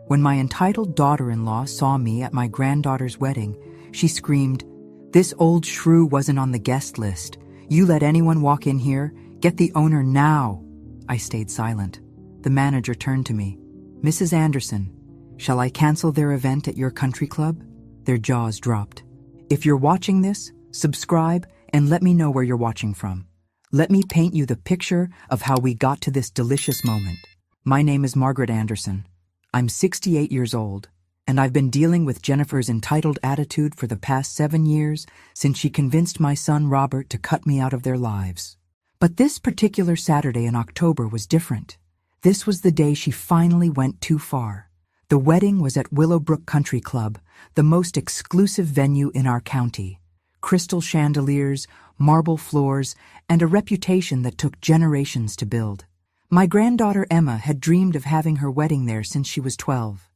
When my entitled daughter-in-law saw me at my granddaughter's wedding, she screamed, "This old shrew wasn't on the guest list. You let anyone walk in here? Get the owner now." I stayed silent. The manager turned to me. "Mrs. Anderson, shall I cancel their event at your country club?" Their jaws dropped. "If you're watching this, subscribe and let me know where you're watching from. Let me paint you the picture of how we got to this delicious moment. My name is Margaret Anderson. I'm 68 years old, and I've been dealing with Jennifer's entitled attitude for the past 7 years since she convinced my son Robert to cut me out of their lives. But this particular Saturday in October was different. This was the day she finally went too far. The wedding was at Willowbrook Country Club, the most exclusive venue in our county. Crystal chandeliers, marble floors, and a reputation that took generations to build. My granddaughter Emma had dreamed of having her wedding there since she was 12.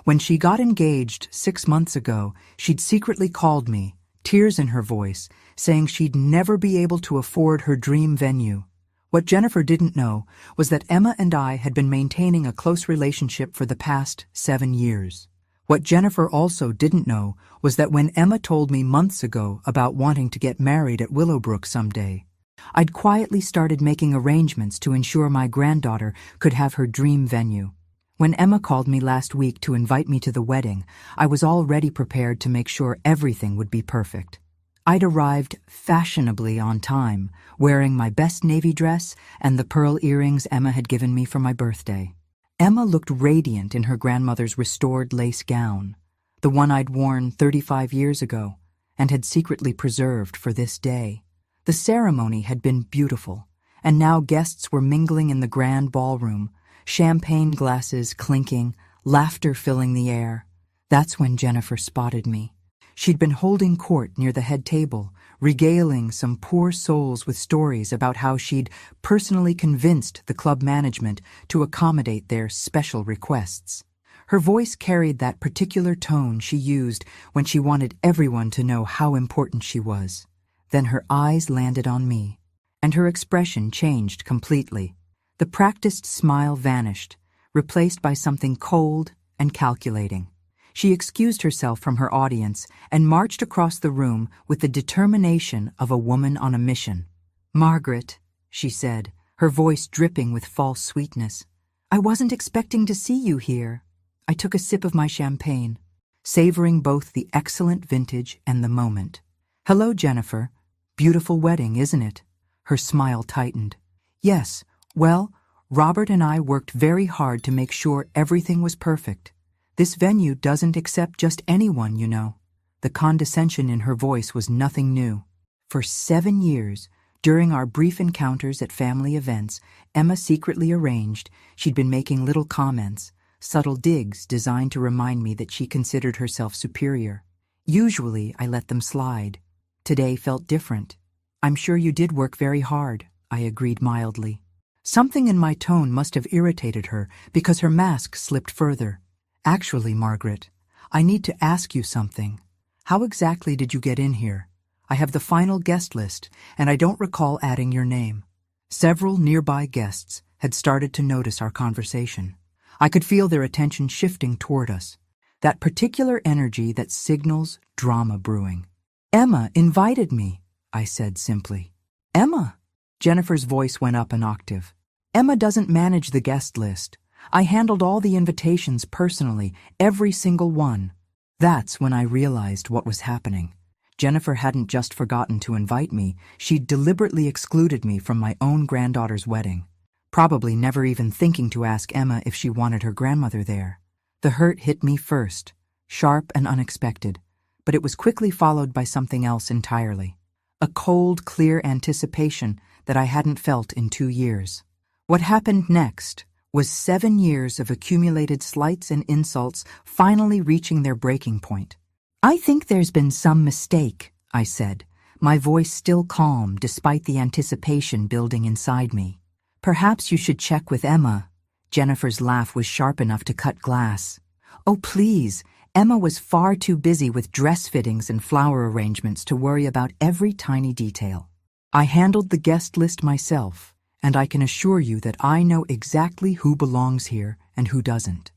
When she got engaged 6 months ago, she'd secretly called me, tears in her voice, saying she'd never be able to afford her dream venue. What Jennifer didn't know was that Emma and I had been maintaining a close relationship for the past 7 years. What Jennifer also didn't know was that when Emma told me months ago about wanting to get married at Willowbrook someday, I'd quietly started making arrangements to ensure my granddaughter could have her dream venue. When Emma called me last week to invite me to the wedding, I was already prepared to make sure everything would be perfect. I'd arrived fashionably on time, wearing my best navy dress and the pearl earrings Emma had given me for my birthday. Emma looked radiant in her grandmother's restored lace gown, the one I'd worn 35 years ago and had secretly preserved for this day. The ceremony had been beautiful, and now guests were mingling in the grand ballroom, champagne glasses clinking, laughter filling the air. That's when Jennifer spotted me. She'd been holding court near the head table, regaling some poor souls with stories about how she'd personally convinced the club management to accommodate their special requests. Her voice carried that particular tone she used when she wanted everyone to know how important she was. Then her eyes landed on me, and her expression changed completely. The practiced smile vanished, replaced by something cold and calculating. She excused herself from her audience and marched across the room with the determination of a woman on a mission. "Margaret," she said, her voice dripping with false sweetness, "I wasn't expecting to see you here." I took a sip of my champagne, savoring both the excellent vintage and the moment. "Hello, Jennifer. Beautiful wedding, isn't it?" Her smile tightened. "Yes, well, Robert and I worked very hard to make sure everything was perfect. This venue doesn't accept just anyone, you know." The condescension in her voice was nothing new. For 7 years, during our brief encounters at family events, Emma secretly arranged she'd been making little comments, subtle digs designed to remind me that she considered herself superior. Usually, I let them slide. Today felt different. "I'm sure you did work very hard," I agreed mildly. Something in my tone must have irritated her because her mask slipped further. "Actually, Margaret, I need to ask you something. How exactly did you get in here? I have the final guest list, and I don't recall adding your name." Several nearby guests had started to notice our conversation. I could feel their attention shifting toward us, that particular energy that signals drama brewing. "Emma invited me," I said simply. "Emma?" Jennifer's voice went up an octave. "Emma doesn't manage the guest list. I handled all the invitations personally, every single one." That's when I realized what was happening. Jennifer hadn't just forgotten to invite me, she'd deliberately excluded me from my own granddaughter's wedding, probably never even thinking to ask Emma if she wanted her grandmother there. The hurt hit me first, sharp and unexpected, but it was quickly followed by something else entirely. A cold, clear anticipation that I hadn't felt in 2 years. What happened next was 7 years of accumulated slights and insults finally reaching their breaking point. "I think there's been some mistake," I said, my voice still calm despite the anticipation building inside me. "Perhaps you should check with Emma." Jennifer's laugh was sharp enough to cut glass. "Oh, please. Emma was far too busy with dress fittings and flower arrangements to worry about every tiny detail. I handled the guest list myself, and I can assure you that I know exactly who belongs here and who doesn't."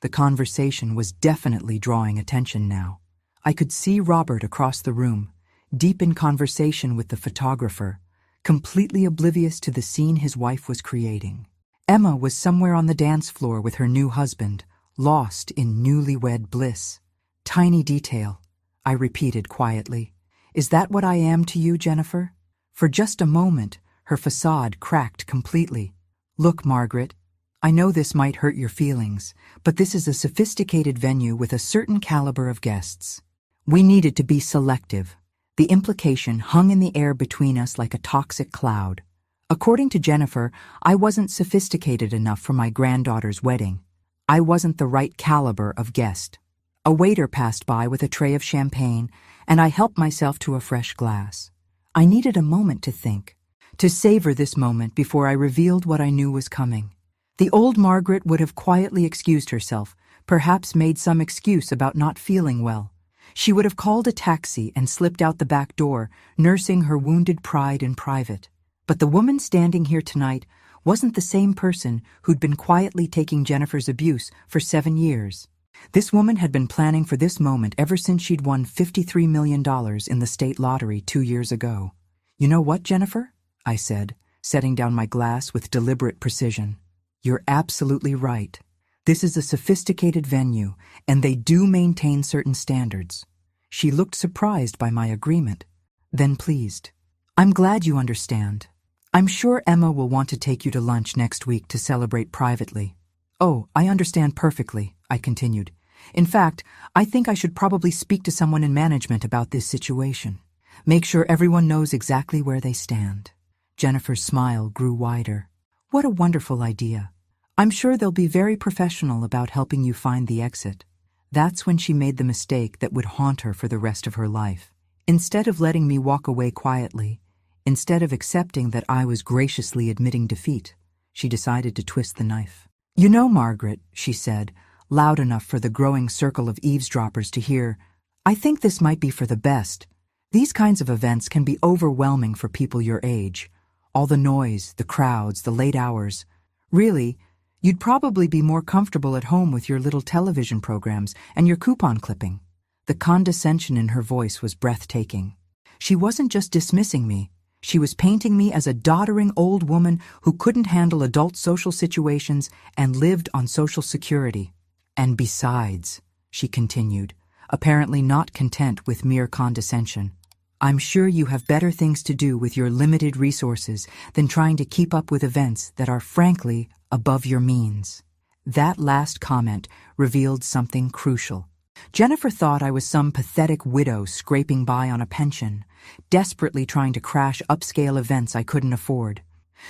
The conversation was definitely drawing attention now. I could see Robert across the room, deep in conversation with the photographer, completely oblivious to the scene his wife was creating. Emma was somewhere on the dance floor with her new husband, lost in newlywed bliss. Tiny detail, I repeated quietly. Is that what I am to you, Jennifer? For just a moment, her facade cracked completely. Look, Margaret, I know this might hurt your feelings, but this is a sophisticated venue with a certain caliber of guests. We needed to be selective. The implication hung in the air between us like a toxic cloud. According to Jennifer, I wasn't sophisticated enough for my granddaughter's wedding. I wasn't the right caliber of guest. A waiter passed by with a tray of champagne, and I helped myself to a fresh glass. I needed a moment to think, to savor this moment before I revealed what I knew was coming. The old Margaret would have quietly excused herself, perhaps made some excuse about not feeling well. She would have called a taxi and slipped out the back door, nursing her wounded pride in private. But the woman standing here tonight wasn't the same person who'd been quietly taking Jennifer's abuse for 7 years. This woman had been planning for this moment ever since she'd won $53 million in the state lottery 2 years ago. You know what, Jennifer? I said, setting down my glass with deliberate precision. You're absolutely right. This is a sophisticated venue, and they do maintain certain standards. She looked surprised by my agreement, then pleased. I'm glad you understand. I'm sure Emma will want to take you to lunch next week to celebrate privately. Oh, I understand perfectly, I continued. In fact, I think I should probably speak to someone in management about this situation. Make sure everyone knows exactly where they stand. Jennifer's smile grew wider. What a wonderful idea. I'm sure they'll be very professional about helping you find the exit. That's when she made the mistake that would haunt her for the rest of her life. Instead of letting me walk away quietly, instead of accepting that I was graciously admitting defeat, she decided to twist the knife. You know, Margaret, she said, loud enough for the growing circle of eavesdroppers to hear, I think this might be for the best. These kinds of events can be overwhelming for people your age. All the noise, the crowds, the late hours. Really, you'd probably be more comfortable at home with your little television programs and your coupon clipping. The condescension in her voice was breathtaking. She wasn't just dismissing me. She was painting me as a doddering old woman who couldn't handle adult social situations and lived on Social Security. And besides, she continued, apparently not content with mere condescension, I'm sure you have better things to do with your limited resources than trying to keep up with events that are, frankly, above your means. That last comment revealed something crucial. Jennifer thought I was some pathetic widow scraping by on a pension, desperately trying to crash upscale events I couldn't afford.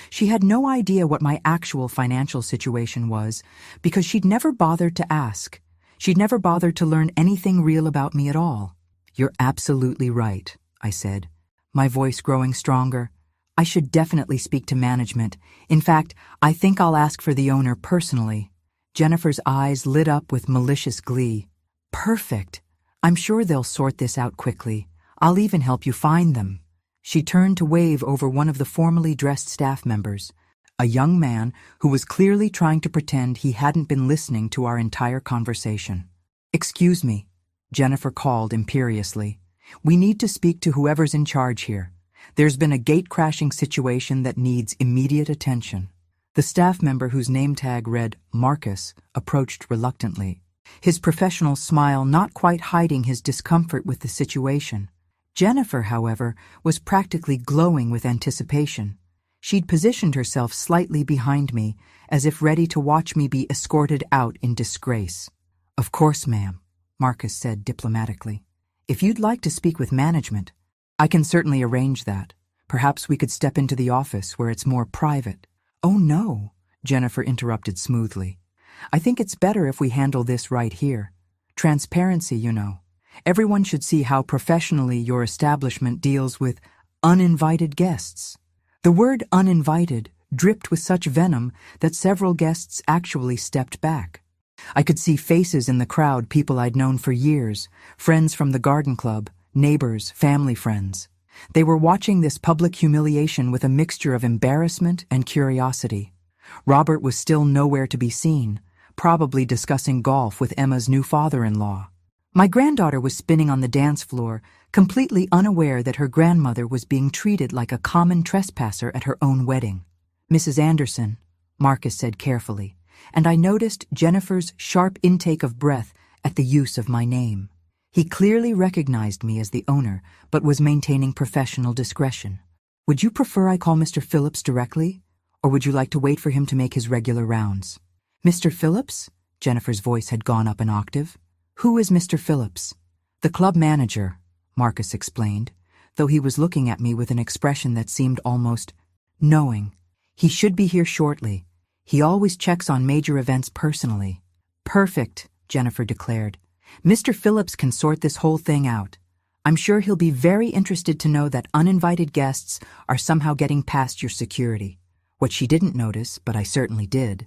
She had no idea what my actual financial situation was because she'd never bothered to ask. She'd never bothered to learn anything real about me at all. You're absolutely right, I said, my voice growing stronger. I should definitely speak to management. In fact, I think I'll ask for the owner personally. Jennifer's eyes lit up with malicious glee. Perfect. I'm sure they'll sort this out quickly. I'll even help you find them. She turned to wave over one of the formally dressed staff members, a young man who was clearly trying to pretend he hadn't been listening to our entire conversation. Excuse me, Jennifer called imperiously. We need to speak to whoever's in charge here. There's been a gate-crashing situation that needs immediate attention. The staff member whose name tag read Marcus approached reluctantly, his professional smile not quite hiding his discomfort with the situation. Jennifer, however, was practically glowing with anticipation. She'd positioned herself slightly behind me, as if ready to watch me be escorted out in disgrace. Of course, ma'am, Marcus said diplomatically. If you'd like to speak with management, I can certainly arrange that. Perhaps we could step into the office where it's more private. Oh no, Jennifer interrupted smoothly. I think it's better if we handle this right here. Transparency, you know. Everyone should see how professionally your establishment deals with uninvited guests. The word uninvited dripped with such venom that several guests actually stepped back. I could see faces in the crowd, people I'd known for years, friends from the garden club, neighbors, family friends. They were watching this public humiliation with a mixture of embarrassment and curiosity. Robert was still nowhere to be seen, probably discussing golf with Emma's new father-in-law. My granddaughter was spinning on the dance floor, completely unaware that her grandmother was being treated like a common trespasser at her own wedding. "Mrs. Anderson," Marcus said carefully, and I noticed Jennifer's sharp intake of breath at the use of my name. He clearly recognized me as the owner, but was maintaining professional discretion. "Would you prefer I call Mr. Phillips directly, or would you like to wait for him to make his regular rounds?" "Mr. Phillips?" Jennifer's voice had gone up an octave. "Who is Mr. Phillips?" "The club manager," Marcus explained, though he was looking at me with an expression that seemed almost knowing. "He should be here shortly. He always checks on major events personally." "Perfect," Jennifer declared. "Mr. Phillips can sort this whole thing out. I'm sure he'll be very interested to know that uninvited guests are somehow getting past your security." What she didn't notice, but I certainly did,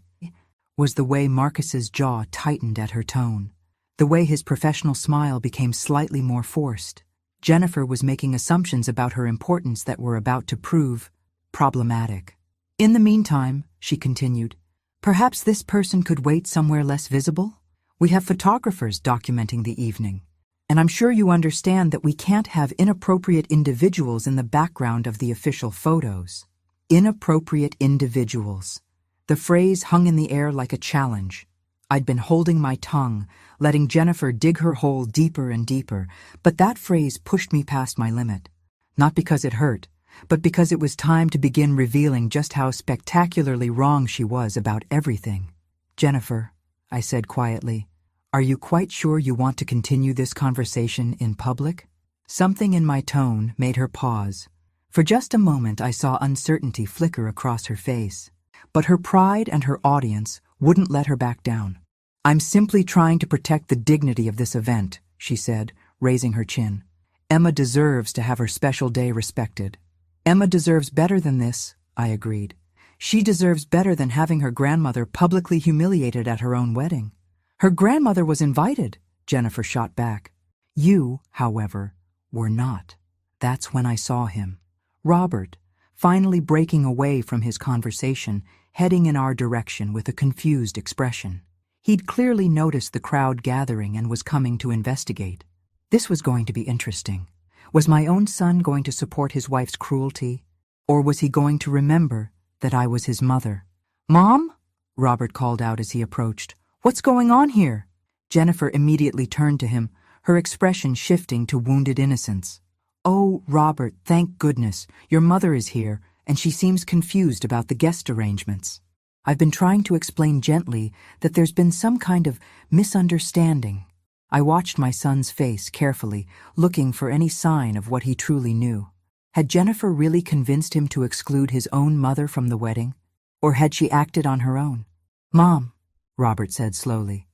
was the way Marcus's jaw tightened at her tone, the way his professional smile became slightly more forced. Jennifer was making assumptions about her importance that were about to prove problematic. "In the meantime," she continued, "perhaps this person could wait somewhere less visible? We have photographers documenting the evening, and I'm sure you understand that we can't have inappropriate individuals in the background of the official photos." Inappropriate individuals. The phrase hung in the air like a challenge. I'd been holding my tongue, letting Jennifer dig her hole deeper and deeper, but that phrase pushed me past my limit. Not because it hurt, but because it was time to begin revealing just how spectacularly wrong she was about everything. "Jennifer," I said quietly, "are you quite sure you want to continue this conversation in public?" Something in my tone made her pause. For just a moment I saw uncertainty flicker across her face. But her pride and her audience wouldn't let her back down. "I'm simply trying to protect the dignity of this event," she said, raising her chin. "Emma deserves to have her special day respected." "Emma deserves better than this," I agreed. "She deserves better than having her grandmother publicly humiliated at her own wedding." "Her grandmother was invited," Jennifer shot back. "You, however, were not." That's when I saw him. Robert, finally breaking away from his conversation, heading in our direction with a confused expression. He'd clearly noticed the crowd gathering and was coming to investigate. This was going to be interesting. Was my own son going to support his wife's cruelty, or was he going to remember that I was his mother? "Mom?" Robert called out as he approached. "What's going on here?" Jennifer immediately turned to him, her expression shifting to wounded innocence. "Oh, Robert, thank goodness. Your mother is here, and she seems confused about the guest arrangements. I've been trying to explain gently that there's been some kind of misunderstanding." I watched my son's face carefully, looking for any sign of what he truly knew. Had Jennifer really convinced him to exclude his own mother from the wedding? Or had she acted on her own? "Mom," Robert said slowly,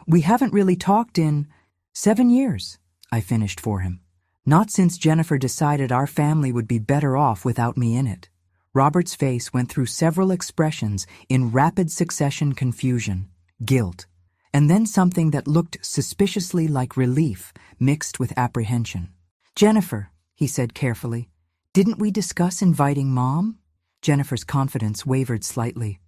we haven't really talked in 7 years. I finished for him. "Not since Jennifer decided our family would be better off without me in it." Robert's face went through several expressions in rapid succession: confusion, guilt, and then something that looked suspiciously like relief mixed with apprehension. "Jennifer," he said carefully, "didn't we discuss inviting Mom?" Jennifer's confidence wavered slightly.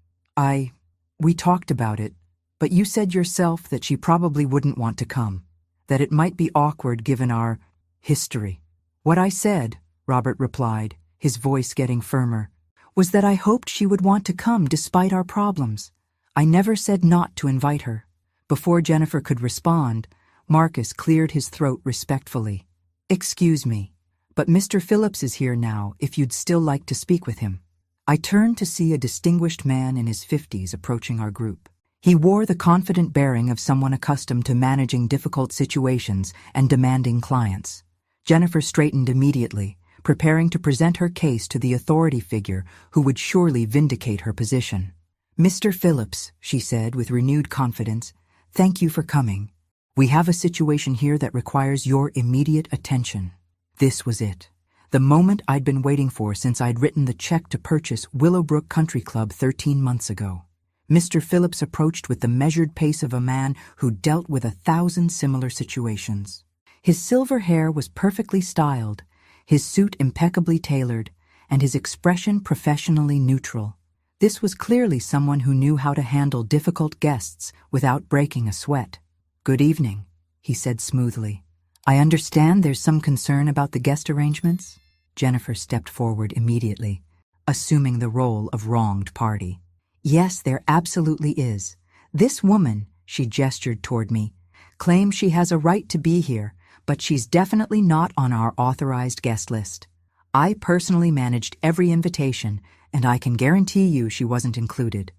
We talked about it, but you said yourself that she probably wouldn't want to come, that it might be awkward given our history." "What I said," Robert replied, his voice getting firmer, "was that I hoped she would want to come despite our problems. I never said not to invite her." Before Jennifer could respond, Marcus cleared his throat respectfully. "Excuse me, but Mr. Phillips is here now if you'd still like to speak with him." I turned to see a distinguished man in his 50s approaching our group. He wore the confident bearing of someone accustomed to managing difficult situations and demanding clients. Jennifer straightened immediately, preparing to present her case to the authority figure who would surely vindicate her position. "Mr. Phillips," she said with renewed confidence, "thank you for coming. We have a situation here that requires your immediate attention." This was it. The moment I'd been waiting for since I'd written the check to purchase Willowbrook Country Club 13 months ago. Mr. Phillips approached with the measured pace of a man who dealt with 1,000 similar situations. His silver hair was perfectly styled, his suit impeccably tailored, and his expression professionally neutral. This was clearly someone who knew how to handle difficult guests without breaking a sweat. "Good evening," he said smoothly. "I understand there's some concern about the guest arrangements?" Jennifer stepped forward immediately, assuming the role of wronged party. "Yes, there absolutely is. This woman," she gestured toward me, "claims she has a right to be here, but she's definitely not on our authorized guest list. I personally managed every invitation, and I can guarantee you she wasn't included."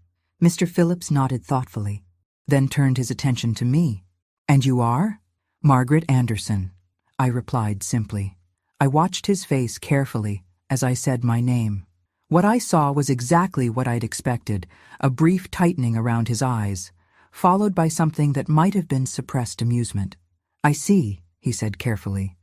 Mr. Phillips nodded thoughtfully, then turned his attention to me. "And you are?" "Margaret Anderson," I replied simply. I watched his face carefully as I said my name. What I saw was exactly what I'd expected, a brief tightening around his eyes, followed by something that might have been suppressed amusement. "I see," he said carefully.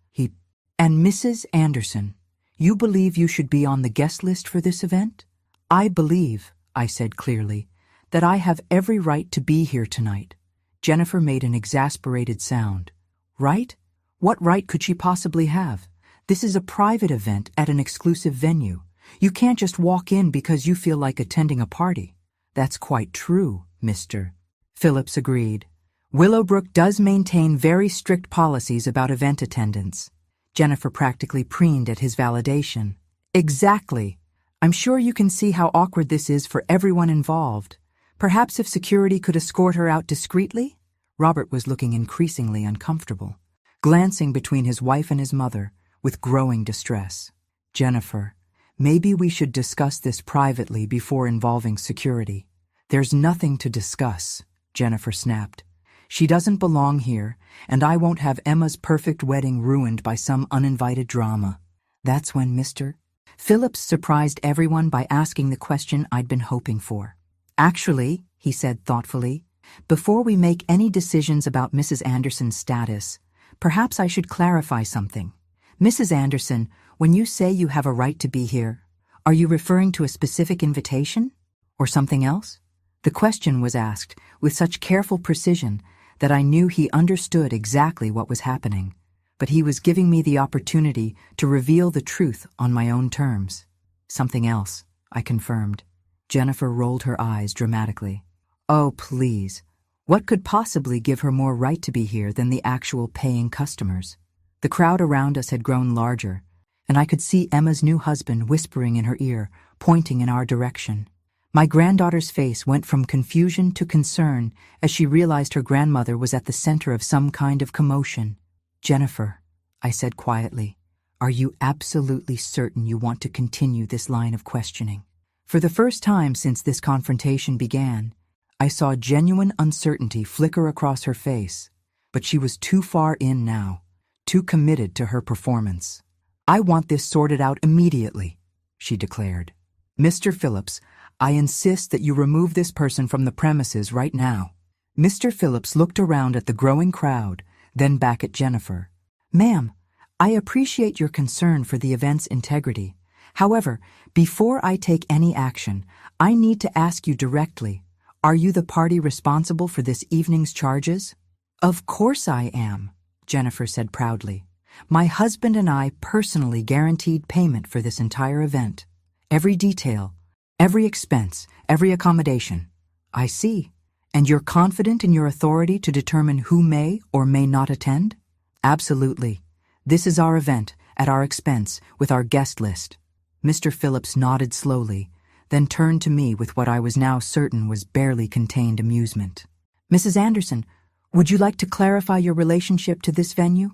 "And Mrs. Anderson, you believe you should be on the guest list for this event?" "I believe," I said clearly, "that I have every right to be here tonight." Jennifer made an exasperated sound. "Right? What right could she possibly have? This is a private event at an exclusive venue. You can't just walk in because you feel like attending a party." "That's quite true, Mr. Phillips agreed. "Willowbrook does maintain very strict policies about event attendance." Jennifer practically preened at his validation. "Exactly. I'm sure you can see how awkward this is for everyone involved. Perhaps if security could escort her out discreetly?" Robert was looking increasingly uncomfortable, glancing between his wife and his mother with growing distress. "Jennifer, maybe we should discuss this privately before involving security." "There's nothing to discuss," Jennifer snapped. "She doesn't belong here, and I won't have Emma's perfect wedding ruined by some uninvited drama." That's when Mr. Phillips surprised everyone by asking the question I'd been hoping for. "Actually," he said thoughtfully, "before we make any decisions about Mrs. Anderson's status, perhaps I should clarify something. Mrs. Anderson, when you say you have a right to be here, are you referring to a specific invitation? Or something else?" The question was asked with such careful precision that I knew he understood exactly what was happening, but he was giving me the opportunity to reveal the truth on my own terms. "Something else," I confirmed. Jennifer rolled her eyes dramatically. "Oh, please. What could possibly give her more right to be here than the actual paying customers?" The crowd around us had grown larger, and I could see Emma's new husband whispering in her ear, pointing in our direction. My granddaughter's face went from confusion to concern as she realized her grandmother was at the center of some kind of commotion. "Jennifer," I said quietly, "are you absolutely certain you want to continue this line of questioning?" For the first time since this confrontation began, I saw genuine uncertainty flicker across her face, but she was too far in now, too committed to her performance. "I want this sorted out immediately," she declared. "Mr. Phillips, I insist that you remove this person from the premises right now." Mr. Phillips looked around at the growing crowd, then back at Jennifer. "Ma'am, I appreciate your concern for the event's integrity. However, before I take any action, I need to ask you directly, are you the party responsible for this evening's charges?" "Of course I am," Jennifer said proudly. "My husband and I personally guaranteed payment for this entire event. Every detail, every expense, every accommodation." "I see. And you're confident in your authority to determine who may or may not attend?" "Absolutely. This is our event, at our expense, with our guest list." Mr. Phillips nodded slowly, then turned to me with what I was now certain was barely contained amusement. "Mrs. Anderson, would you like to clarify your relationship to this venue?"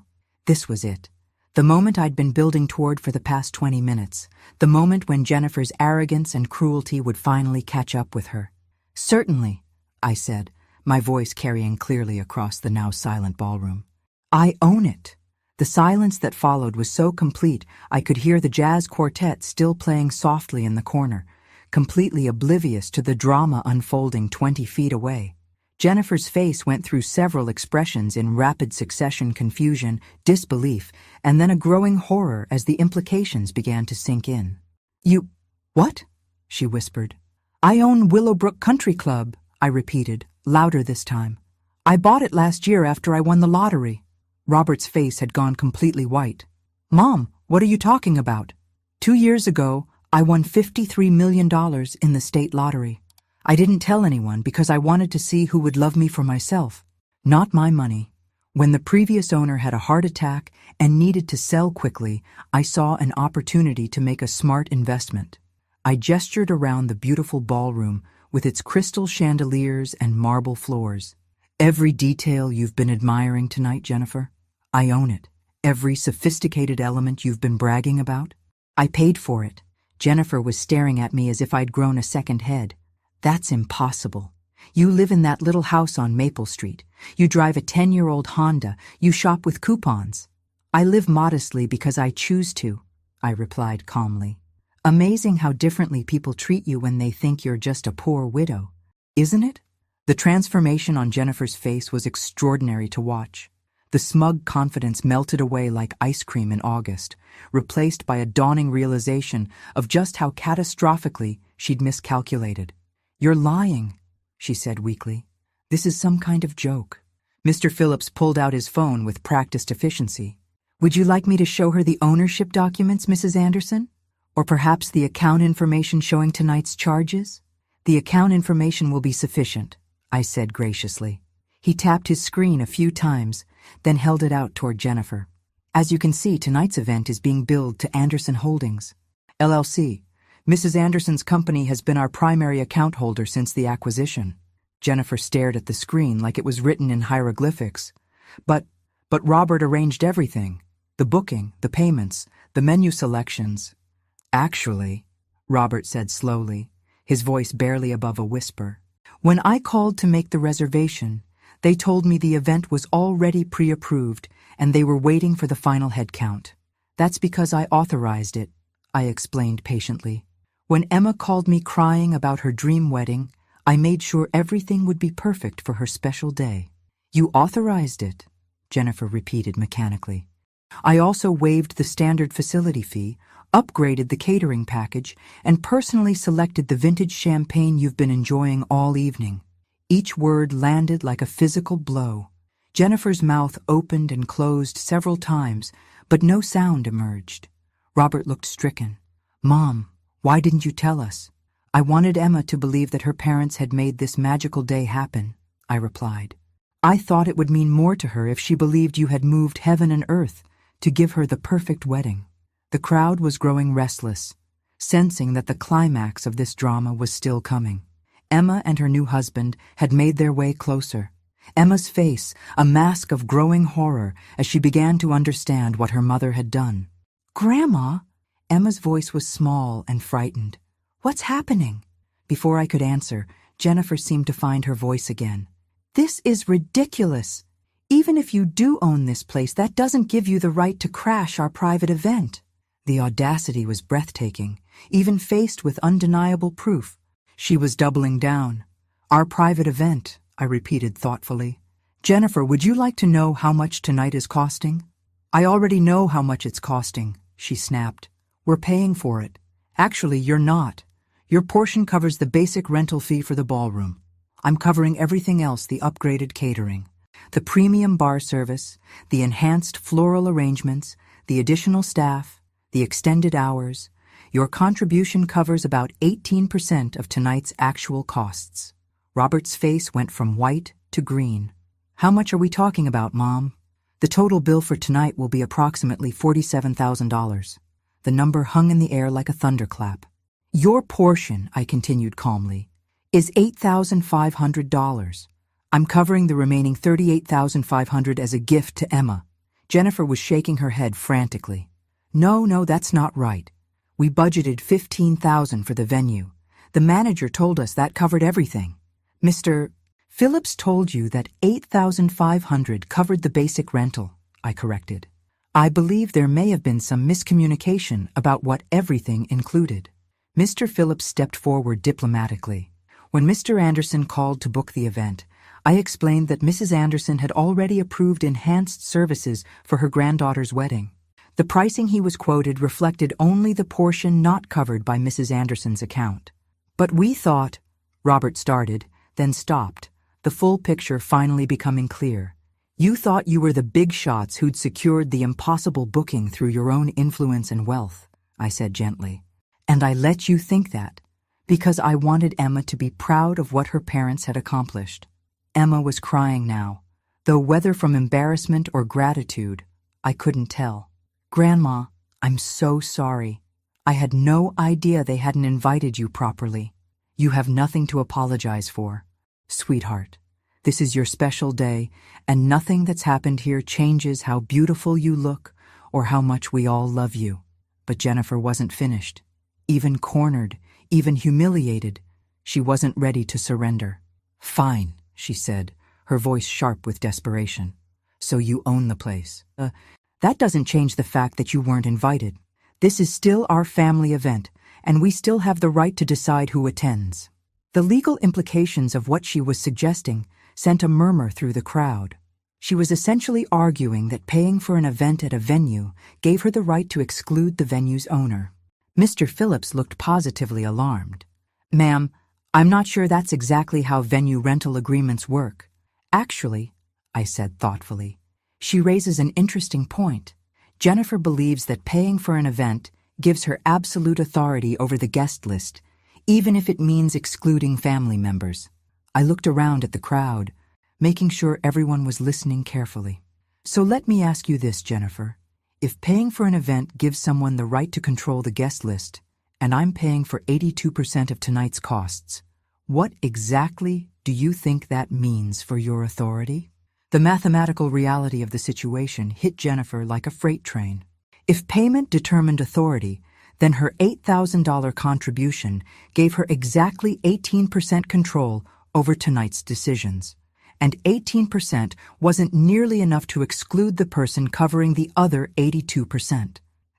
This was it. The moment I'd been building toward for the past 20 minutes, the moment when Jennifer's arrogance and cruelty would finally catch up with her. "Certainly," I said, my voice carrying clearly across the now silent ballroom. "I own it." The silence that followed was so complete I could hear the jazz quartet still playing softly in the corner, completely oblivious to the drama unfolding 20 feet away. Jennifer's face went through several expressions in rapid succession: confusion, disbelief, and then a growing horror as the implications began to sink in. "You... what?" she whispered. "I own Willowbrook Country Club," I repeated, louder this time. "I bought it last year after I won the lottery." Robert's face had gone completely white. "Mom, what are you talking about?" 2 years ago, I won $53 million in the state lottery. I didn't tell anyone because I wanted to see who would love me for myself, not my money. When the previous owner had a heart attack and needed to sell quickly, I saw an opportunity to make a smart investment. I gestured around the beautiful ballroom with its crystal chandeliers and marble floors. Every detail you've been admiring tonight, Jennifer, I own it. Every sophisticated element you've been bragging about, I paid for it. Jennifer was staring at me as if I'd grown a second head. That's impossible. You live in that little house on Maple Street. You drive a 10-year-old Honda. You shop with coupons. I live modestly because I choose to, I replied calmly. Amazing how differently people treat you when they think you're just a poor widow, isn't it? The transformation on Jennifer's face was extraordinary to watch. The smug confidence melted away like ice cream in August, replaced by a dawning realization of just how catastrophically she'd miscalculated. You're lying, she said weakly. This is some kind of joke. Mr. Phillips pulled out his phone with practiced efficiency. Would you like me to show her the ownership documents, Mrs. Anderson? Or perhaps the account information showing tonight's charges? The account information will be sufficient, I said graciously. He tapped his screen a few times, then held it out toward Jennifer. As you can see, tonight's event is being billed to Anderson Holdings, LLC. Mrs. Anderson's company has been our primary account holder since the acquisition. Jennifer stared at the screen like it was written in hieroglyphics. But Robert arranged everything. The booking, the payments, the menu selections. Actually, Robert said slowly, his voice barely above a whisper, when I called to make the reservation, they told me the event was already pre-approved and they were waiting for the final head count. That's because I authorized it, I explained patiently. When Emma called me crying about her dream wedding, I made sure everything would be perfect for her special day. You authorized it, Jennifer repeated mechanically. I also waived the standard facility fee, upgraded the catering package, and personally selected the vintage champagne you've been enjoying all evening. Each word landed like a physical blow. Jennifer's mouth opened and closed several times, but no sound emerged. Robert looked stricken. Mom, why didn't you tell us? I wanted Emma to believe that her parents had made this magical day happen, I replied. I thought it would mean more to her if she believed you had moved heaven and earth to give her the perfect wedding. The crowd was growing restless, sensing that the climax of this drama was still coming. Emma and her new husband had made their way closer. Emma's face, a mask of growing horror as she began to understand what her mother had done. Grandma? Emma's voice was small and frightened. What's happening? Before I could answer, Jennifer seemed to find her voice again. This is ridiculous. Even if you do own this place, that doesn't give you the right to crash our private event. The audacity was breathtaking, even faced with undeniable proof. She was doubling down. Our private event, I repeated thoughtfully. Jennifer, would you like to know how much tonight is costing? I already know how much it's costing, she snapped. We're paying for it. Actually, you're not. Your portion covers the basic rental fee for the ballroom. I'm covering everything else, the upgraded catering, the premium bar service, the enhanced floral arrangements, the additional staff, the extended hours. Your contribution covers about 18% of tonight's actual costs. Robert's face went from white to green. How much are we talking about, Mom? The total bill for tonight will be approximately $47,000. The number hung in the air like a thunderclap. Your portion, I continued calmly, is $8,500. I'm covering the remaining $38,500 as a gift to Emma. Jennifer was shaking her head frantically. No, that's not right. We budgeted $15,000 for the venue. The manager told us that covered everything. Mr. Phillips told you that $8,500 covered the basic rental, I corrected. I believe there may have been some miscommunication about what everything included. Mr. Phillips stepped forward diplomatically. When Mr. Anderson called to book the event, I explained that Mrs. Anderson had already approved enhanced services for her granddaughter's wedding. The pricing he was quoted reflected only the portion not covered by Mrs. Anderson's account. But we thought, Robert started, then stopped, the full picture finally becoming clear. You thought you were the big shots who'd secured the impossible booking through your own influence and wealth, I said gently. And I let you think that, because I wanted Emma to be proud of what her parents had accomplished. Emma was crying now, though whether from embarrassment or gratitude, I couldn't tell. Grandma, I'm so sorry. I had no idea they hadn't invited you properly. You have nothing to apologize for. Sweetheart, this is your special day, and nothing that's happened here changes how beautiful you look or how much we all love you. But Jennifer wasn't finished. Even cornered, even humiliated, she wasn't ready to surrender. Fine, she said, her voice sharp with desperation. So you own the place. That doesn't change the fact that you weren't invited. This is still our family event, and we still have the right to decide who attends. The legal implications of what she was suggesting sent a murmur through the crowd. She was essentially arguing that paying for an event at a venue gave her the right to exclude the venue's owner. Mr. Phillips looked positively alarmed. Ma'am, I'm not sure that's exactly how venue rental agreements work. Actually, I said thoughtfully, she raises an interesting point. Jennifer believes that paying for an event gives her absolute authority over the guest list, even if it means excluding family members. I looked around at the crowd, making sure everyone was listening carefully. So let me ask you this, Jennifer. If paying for an event gives someone the right to control the guest list, and I'm paying for 82% of tonight's costs, what exactly do you think that means for your authority? The mathematical reality of the situation hit Jennifer like a freight train. If payment determined authority, then her $8,000 contribution gave her exactly 18% control over tonight's decisions. And 18% wasn't nearly enough to exclude the person covering the other 82%.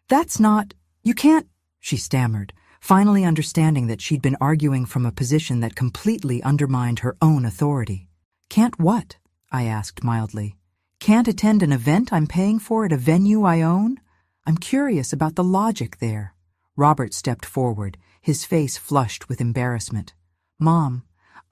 That's not, you can't, she stammered, finally understanding that she'd been arguing from a position that completely undermined her own authority. Can't what? I asked mildly. Can't attend an event I'm paying for at a venue I own? I'm curious about the logic there. Robert stepped forward, his face flushed with embarrassment. Mom,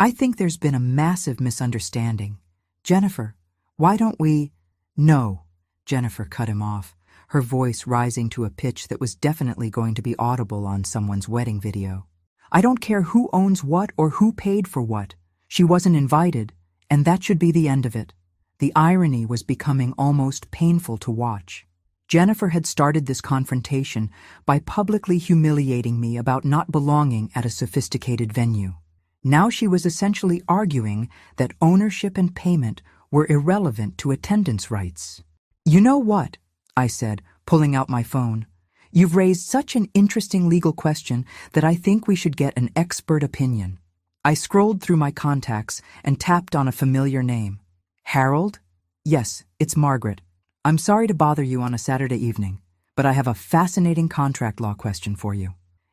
I think there's been a massive misunderstanding. Jennifer, why don't we— No, Jennifer cut him off, her voice rising to a pitch that was definitely going to be audible on someone's wedding video. I don't care who owns what or who paid for what. She wasn't invited, and that should be the end of it. The irony was becoming almost painful to watch. Jennifer had started this confrontation by publicly humiliating me about not belonging at a sophisticated venue. Now she was essentially arguing that ownership and payment were irrelevant to attendance rights. You know what? I said, pulling out my phone. You've raised such an interesting legal question that I think we should get an expert opinion. I scrolled through my contacts and tapped on a familiar name. Harold? Yes, it's Margaret. I'm sorry to bother you on a Saturday evening, but I have a fascinating contract law question for you.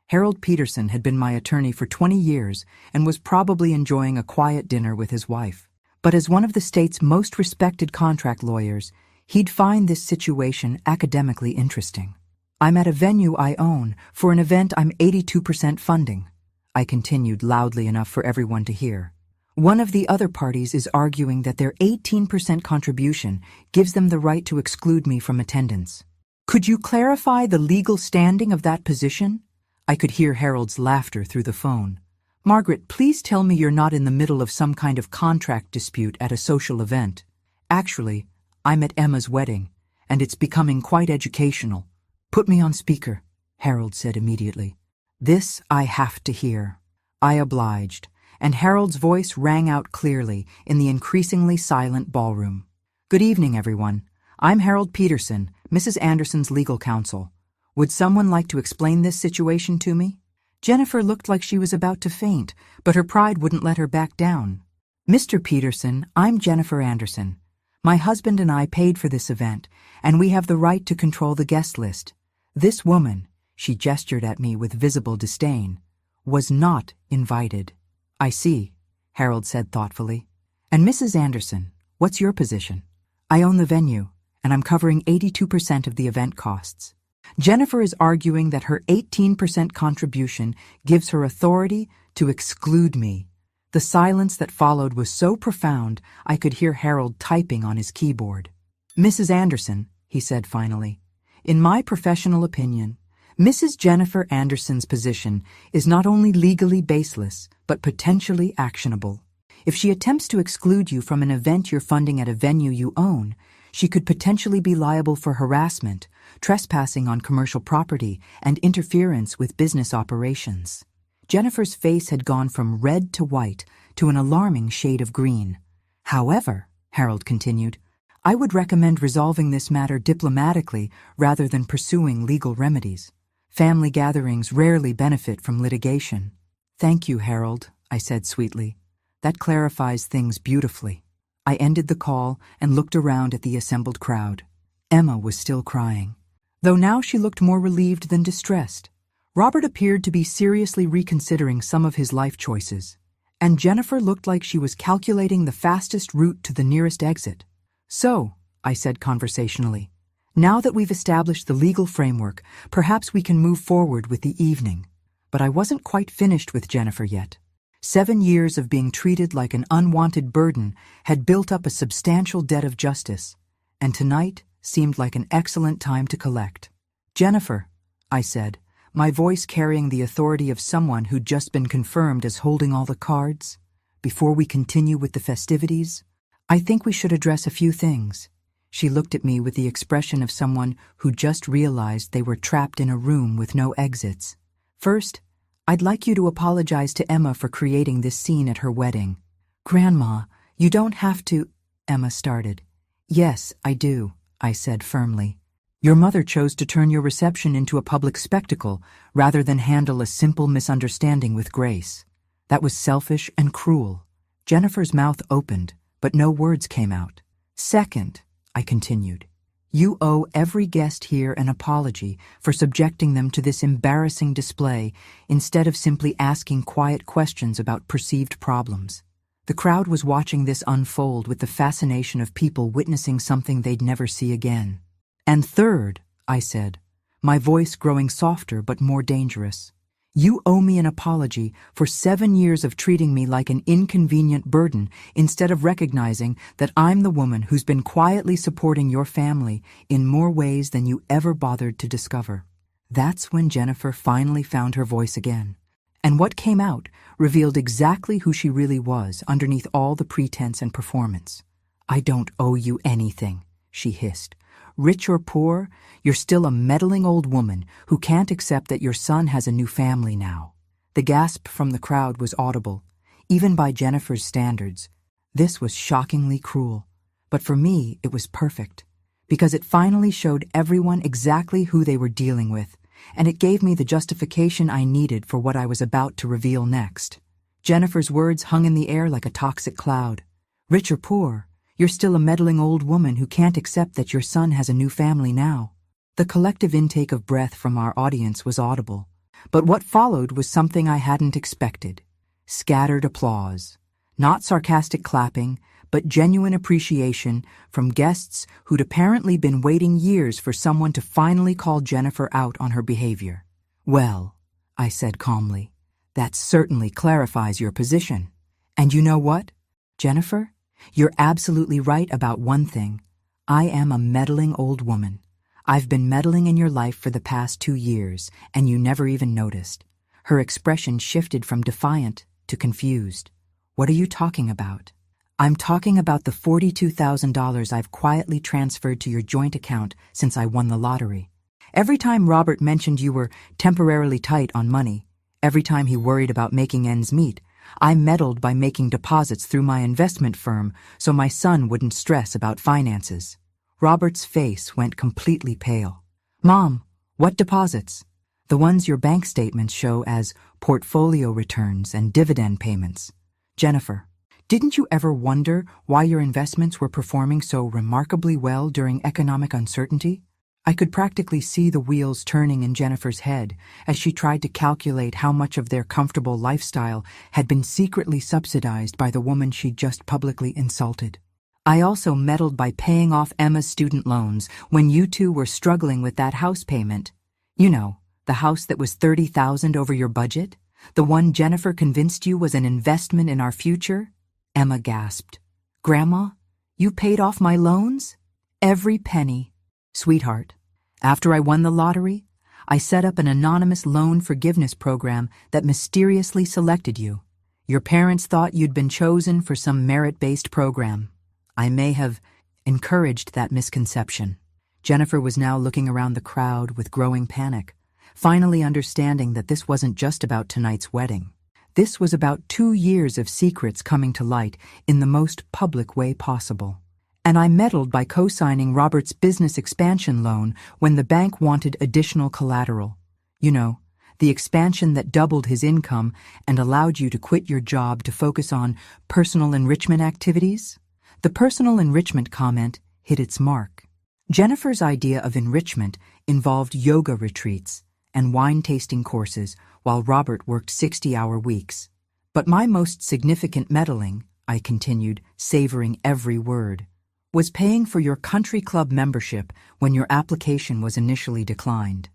Harold Peterson had been my attorney for 20 years and was probably enjoying a quiet dinner with his wife. But as one of the state's most respected contract lawyers, he'd find this situation academically interesting. I'm at a venue I own for an event I'm 82% funding. I continued loudly enough for everyone to hear. One of the other parties is arguing that their 18% contribution gives them the right to exclude me from attendance. Could you clarify the legal standing of that position? I could hear Harold's laughter through the phone. Margaret, please tell me you're not in the middle of some kind of contract dispute at a social event. Actually, I'm at Emma's wedding, and it's becoming quite educational. Put me on speaker, Harold said immediately. This I have to hear. I obliged, and Harold's voice rang out clearly in the increasingly silent ballroom. Good evening, everyone. I'm Harold Peterson, Mrs. Anderson's legal counsel. Would someone like to explain this situation to me? Jennifer looked like she was about to faint, but her pride wouldn't let her back down. Mr. Peterson, I'm Jennifer Anderson. My husband and I paid for this event, and we have the right to control the guest list. This woman, she gestured at me with visible disdain, was not invited. I see, Harold said thoughtfully. And Mrs. Anderson, what's your position? I own the venue, and I'm covering 82% of the event costs. Jennifer is arguing that her 18% contribution gives her authority to exclude me. The silence that followed was so profound I could hear Harold typing on his keyboard. Mrs. Anderson, he said finally, in my professional opinion, Mrs. Jennifer Anderson's position is not only legally baseless, but potentially actionable. If she attempts to exclude you from an event you're funding at a venue you own, she could potentially be liable for harassment, trespassing on commercial property, and interference with business operations. Jennifer's face had gone from red to white to an alarming shade of green. However, Harold continued, I would recommend resolving this matter diplomatically rather than pursuing legal remedies. Family gatherings rarely benefit from litigation. Thank you, Harold, I said sweetly. That clarifies things beautifully. I ended the call and looked around at the assembled crowd. Emma was still crying, though now she looked more relieved than distressed. Robert appeared to be seriously reconsidering some of his life choices, and Jennifer looked like she was calculating the fastest route to the nearest exit. So, I said conversationally, now that we've established the legal framework, perhaps we can move forward with the evening. But I wasn't quite finished with Jennifer yet. 7 years of being treated like an unwanted burden had built up a substantial debt of justice, and tonight seemed like an excellent time to collect. Jennifer, I said, my voice carrying the authority of someone who'd just been confirmed as holding all the cards, before we continue with the festivities, I think we should address a few things. She looked at me with the expression of someone who just realized they were trapped in a room with no exits. First, I'd like you to apologize to Emma for creating this scene at her wedding. Grandma, you don't have to, Emma started. Yes, I do, I said firmly. Your mother chose to turn your reception into a public spectacle rather than handle a simple misunderstanding with grace. That was selfish and cruel. Jennifer's mouth opened, but no words came out. Second, I continued, you owe every guest here an apology for subjecting them to this embarrassing display instead of simply asking quiet questions about perceived problems. The crowd was watching this unfold with the fascination of people witnessing something they'd never see again. And third, I said, my voice growing softer but more dangerous, you owe me an apology for 7 years of treating me like an inconvenient burden instead of recognizing that I'm the woman who's been quietly supporting your family in more ways than you ever bothered to discover. That's when Jennifer finally found her voice again. And what came out revealed exactly who she really was underneath all the pretense and performance. I don't owe you anything, she hissed. Rich or poor, you're still a meddling old woman who can't accept that your son has a new family now. The gasp from the crowd was audible, even by Jennifer's standards. This was shockingly cruel, but for me it was perfect, because it finally showed everyone exactly who they were dealing with, and it gave me the justification I needed for what I was about to reveal next. Jennifer's words hung in the air like a toxic cloud. Rich or poor, you're still a meddling old woman who can't accept that your son has a new family now. The collective intake of breath from our audience was audible, but what followed was something I hadn't expected. Scattered applause. Not sarcastic clapping, but genuine appreciation from guests who'd apparently been waiting years for someone to finally call Jennifer out on her behavior. Well, I said calmly, that certainly clarifies your position. And you know what, Jennifer? You're absolutely right about one thing. I am a meddling old woman. I've been meddling in your life for the past 2 years, and you never even noticed. Her expression shifted from defiant to confused. What are you talking about? I'm talking about the $42,000 I've quietly transferred to your joint account since I won the lottery. Every time Robert mentioned you were temporarily tight on money, every time he worried about making ends meet, I meddled by making deposits through my investment firm so my son wouldn't stress about finances. Robert's face went completely pale. Mom, what deposits? The ones your bank statements show as portfolio returns and dividend payments. Jennifer, didn't you ever wonder why your investments were performing so remarkably well during economic uncertainty? I could practically see the wheels turning in Jennifer's head as she tried to calculate how much of their comfortable lifestyle had been secretly subsidized by the woman she'd just publicly insulted. I also meddled by paying off Emma's student loans when you two were struggling with that house payment. You know, the house that was $30,000 over your budget? The one Jennifer convinced you was an investment in our future? Emma gasped. Grandma, you paid off my loans? Every penny. Sweetheart, after I won the lottery, I set up an anonymous loan forgiveness program that mysteriously selected you. Your parents thought you'd been chosen for some merit-based program. I may have encouraged that misconception." Jennifer was now looking around the crowd with growing panic, finally understanding that this wasn't just about tonight's wedding. This was about 2 years of secrets coming to light in the most public way possible. And I meddled by co-signing Robert's business expansion loan when the bank wanted additional collateral. You know, the expansion that doubled his income and allowed you to quit your job to focus on personal enrichment activities. The personal enrichment comment hit its mark. Jennifer's idea of enrichment involved yoga retreats and wine-tasting courses while Robert worked 60-hour weeks. But my most significant meddling, I continued, savoring every word, was paying for your country club membership when your application was initially declined.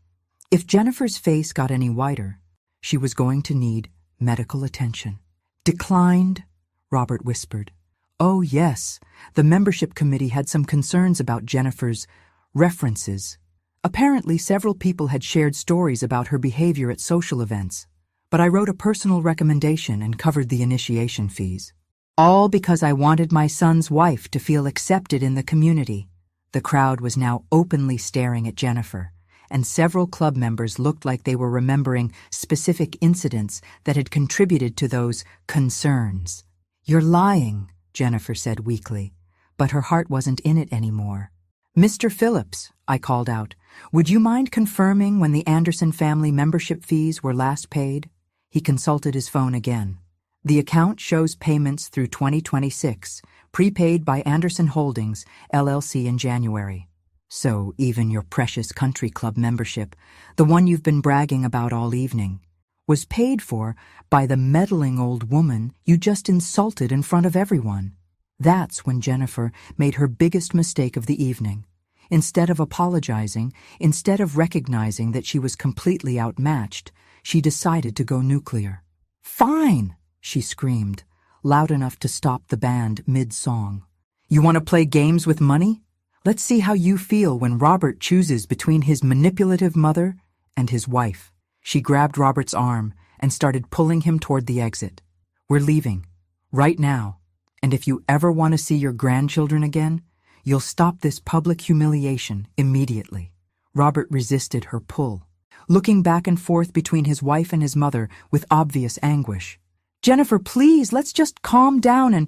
If Jennifer's face got any whiter, she was going to need medical attention. "Declined?" Robert whispered. "Oh, yes, the membership committee had some concerns about Jennifer's references. Apparently, several people had shared stories about her behavior at social events, but I wrote a personal recommendation and covered the initiation fees. All because I wanted my son's wife to feel accepted in the community." The crowd was now openly staring at Jennifer, and several club members looked like they were remembering specific incidents that had contributed to those concerns. "You're lying," Jennifer said weakly, but her heart wasn't in it anymore. "Mr. Phillips," I called out, "would you mind confirming when the Anderson family membership fees were last paid?" He consulted his phone again. "The account shows payments through 2026, prepaid by Anderson Holdings, LLC in January. So even your precious country club membership, the one you've been bragging about all evening, was paid for by the meddling old woman you just insulted in front of everyone." That's when Jennifer made her biggest mistake of the evening. Instead of apologizing, instead of recognizing that she was completely outmatched, she decided to go nuclear. "Fine!" she screamed, loud enough to stop the band mid-song. "You want to play games with money? Let's see how you feel when Robert chooses between his manipulative mother and his wife." She grabbed Robert's arm and started pulling him toward the exit. "We're leaving. Right now. And if you ever want to see your grandchildren again, you'll stop this public humiliation immediately." Robert resisted her pull, looking back and forth between his wife and his mother with obvious anguish. "Jennifer, please, let's just calm down and—"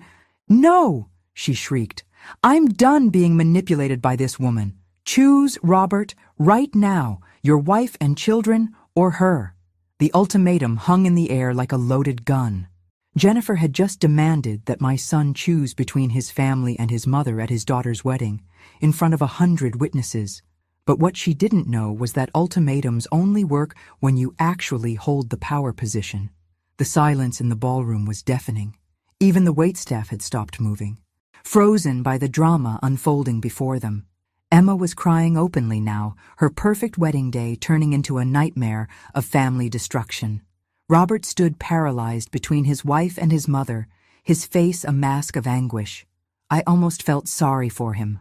"No!" she shrieked. "I'm done being manipulated by this woman. Choose, Robert, right now, your wife and children or her." The ultimatum hung in the air like a loaded gun. Jennifer had just demanded that my son choose between his family and his mother at his daughter's wedding, in front of 100 witnesses. But what she didn't know was that ultimatums only work when you actually hold the power position. The silence in the ballroom was deafening. Even the waitstaff had stopped moving, frozen by the drama unfolding before them. Emma was crying openly now, her perfect wedding day turning into a nightmare of family destruction. Robert stood paralyzed between his wife and his mother, his face a mask of anguish. I almost felt sorry for him.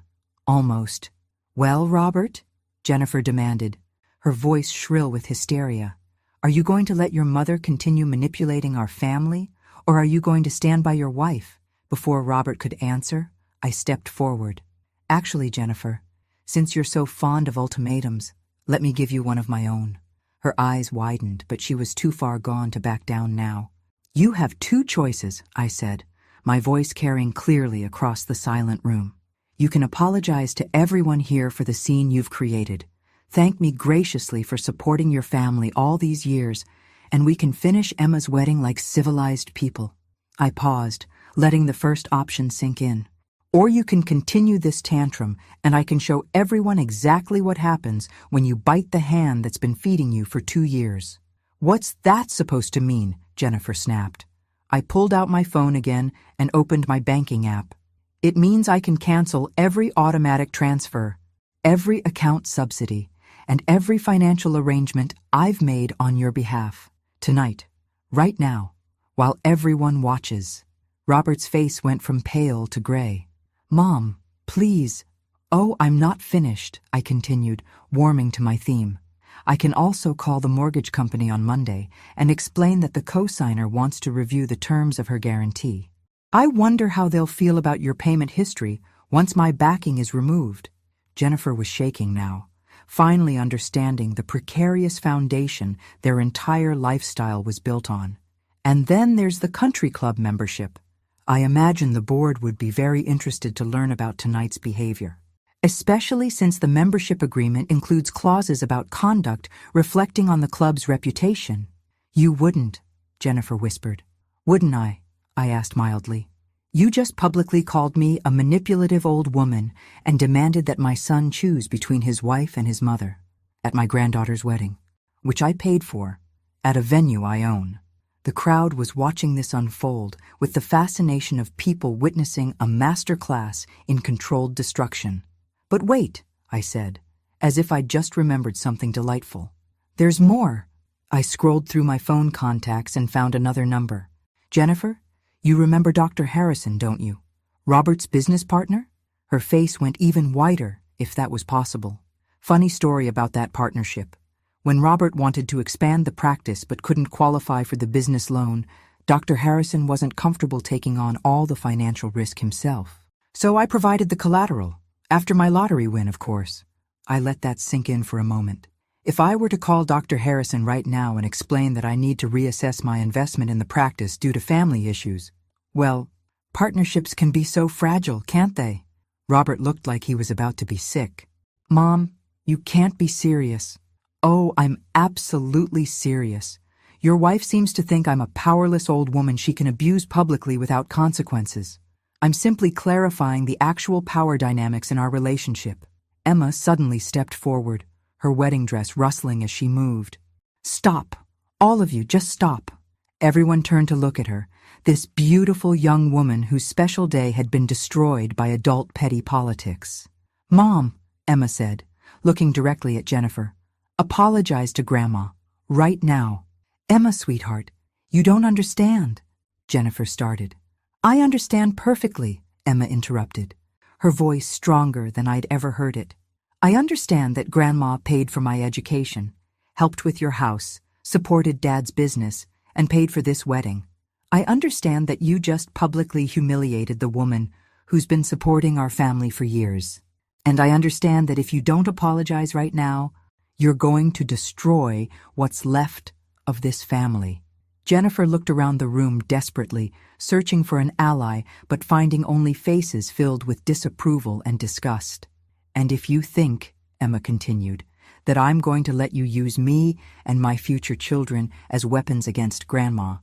Almost. "Well, Robert?" Jennifer demanded, her voice shrill with hysteria. "Are you going to let your mother continue manipulating our family, or are you going to stand by your wife?" Before Robert could answer, I stepped forward. "Actually, Jennifer, since you're so fond of ultimatums, let me give you one of my own." Her eyes widened, but she was too far gone to back down now. "You have 2 choices," I said, my voice carrying clearly across the silent room. "You can apologize to everyone here for the scene you've created, thank me graciously for supporting your family all these years, and we can finish Emma's wedding like civilized people." I paused, letting the first option sink in. "Or you can continue this tantrum, and I can show everyone exactly what happens when you bite the hand that's been feeding you for 2 years." "What's that supposed to mean?" Jennifer snapped. I pulled out my phone again and opened my banking app. "It means I can cancel every automatic transfer, every account subsidy, and every financial arrangement I've made on your behalf. Tonight, right now, while everyone watches." Robert's face went from pale to gray. "Mom, please." "Oh, I'm not finished," I continued, warming to my theme. I can also call the mortgage company on Monday and explain that the co-signer wants to review the terms of her guarantee. I wonder how they'll feel about your payment history once my backing is removed. Jennifer was shaking now, finally understanding the precarious foundation their entire lifestyle was built on. And then there's the country club membership. I imagine the board would be very interested to learn about tonight's behavior, especially since the membership agreement includes clauses about conduct reflecting on the club's reputation. You wouldn't, Jennifer whispered. Wouldn't I? I asked mildly. You just publicly called me a manipulative old woman and demanded that my son choose between his wife and his mother at my granddaughter's wedding, which I paid for, at a venue I own. The crowd was watching this unfold with the fascination of people witnessing a master class in controlled destruction. But wait, I said, as if I'd just remembered something delightful. There's more. I scrolled through my phone contacts and found another number. Jennifer, you remember Dr. Harrison, don't you? Robert's business partner? Her face went even whiter, if that was possible. Funny story about that partnership. When Robert wanted to expand the practice but couldn't qualify for the business loan, Dr. Harrison wasn't comfortable taking on all the financial risk himself. So I provided the collateral, after my lottery win, of course. I let that sink in for a moment. If I were to call Dr. Harrison right now and explain that I need to reassess my investment in the practice due to family issues, well, partnerships can be so fragile, can't they? Robert looked like he was about to be sick. Mom, you can't be serious. Oh, I'm absolutely serious. Your wife seems to think I'm a powerless old woman she can abuse publicly without consequences. I'm simply clarifying the actual power dynamics in our relationship. Emma suddenly stepped forward, her wedding dress rustling as she moved. Stop. All of you, just stop. Everyone turned to look at her, this beautiful young woman whose special day had been destroyed by adult petty politics. Mom, Emma said, looking directly at Jennifer. Apologize to Grandma, right now. Emma, sweetheart, you don't understand, Jennifer started. I understand perfectly, Emma interrupted, her voice stronger than I'd ever heard it. I understand that Grandma paid for my education, helped with your house, supported Dad's business, and paid for this wedding. I understand that you just publicly humiliated the woman who's been supporting our family for years. And I understand that if you don't apologize right now, you're going to destroy what's left of this family. Jennifer looked around the room desperately, searching for an ally, but finding only faces filled with disapproval and disgust. And if you think, Emma continued, that I'm going to let you use me and my future children as weapons against Grandma,